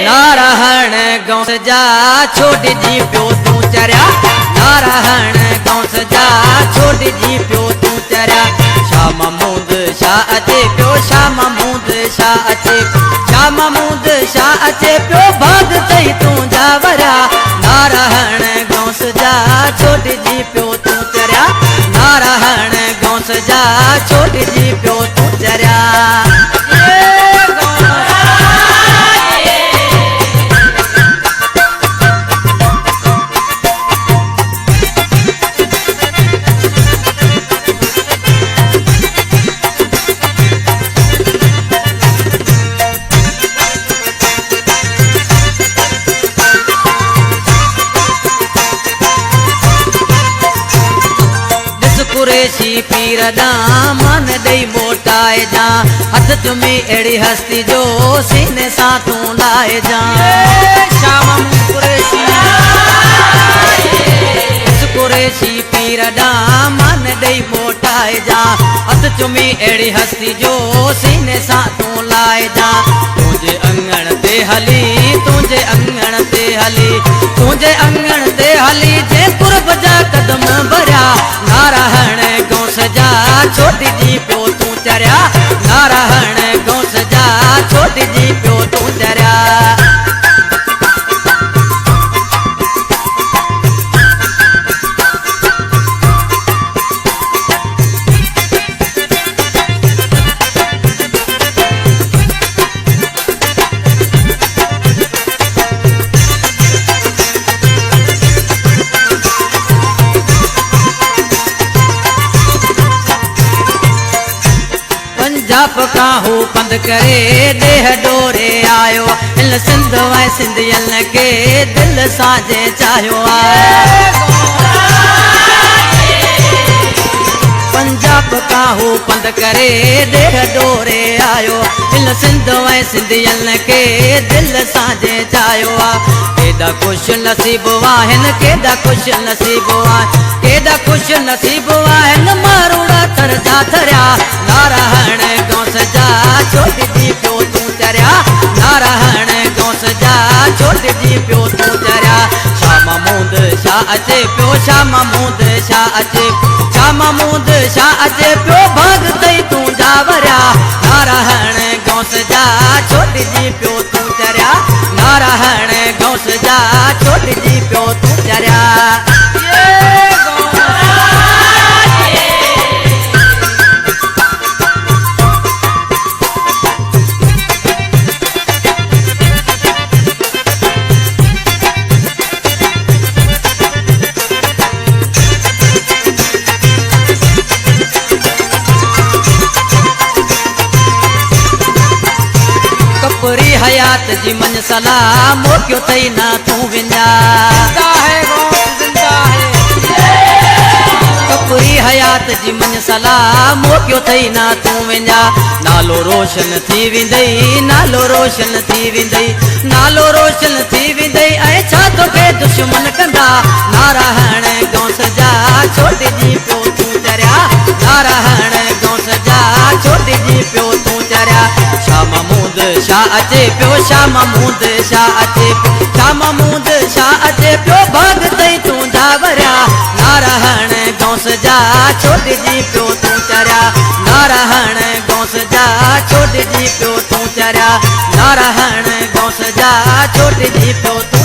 नारायण गौस जा छोड़ जी पियो तू चरिया नारायण गौस जा छोड़ जी पियो तू चरिया शाह महमूद शाह अचे पियो शाह महमूद शाह अचे शाह महमूद शाह अचे पियो भाग तई तू जावरिया नारायण गौस जा छोड़ जी पियो तू चरिया नारायण गौस जा छोड़ जी पियो तू चरिया कुरेशी पीर ॾां मन ॾेई मोटाए जा हथ चुमी अहिड़ी हस्ती जो सीने सां तूं लाए जा कुरेशी पीर ॾां मन ॾेई मोटाए जा हथ चुमी अहिड़ी हस्ती जो सीने सां तूं लाए जा तुंहिंजे अंगण ते हली तुंहिंजे अंगण ते हली तुंहिंजे अंगण ते हली जे कुर्ब जा कदम भरिया नारायण गौस जा छोड़ जी पियो तू चरिया नारायण गौस जा छोड़ जी पियो तू चरिया पंजाब का हू पंध करे देह डोरे आयो हिन सिंध वाए सिंधियन के दिल साजे चाहियो पंजाब का हू पंध करे देह डोरे आयो हिन सिंध वाए सिंधियन के दिल साजे चाहियो केॾा खुश नसीब आहिनि केॾा खुश नसीब आहिनि केॾा खुश नसीब आहिनि मारूड़ा थर जा थरिया नारायण गौस जा छोड़ जी पियो तू चरिया नारायण गौस जा छोड़ जी पियो तू चरिया शाह महमूद शाह अचे पियो शाह महमूद शाह अचे शाह महमूद शाह अचे पियो भाग तई तू जावरिया नारायण गौस जा छोड़ जी पियो तू चरिया नारायण गौस जा छोड़ जी पियो तू चरिया पूरी हयात जी मन सलाह मोकियो थई ना तू विञा पूरी हयात जी मन सलाह मोकियो थई ना तू विञा नालो रोशन थी विंदई नालो रोशन थी विंदई नालो रोशन थी विंदई ऐं छा तोखे दुश्मन कंदा नारायण गौस जा छोड़ जी पियो तू चरिया नारायण गौस जा छोड़ जी पियो तू चरिया शाह महमूद शाह अचे पियो शाह महमूद शाह अचे शाह महमूद शाह अचे पियो भाग तई तू जावरिया नारायण गौस जा छोड़ जी पियो तू चरिया नारायण गौस जा छोड़ जी पियो तू चरिया नारायण गौस जा छोड़ जी पियो तू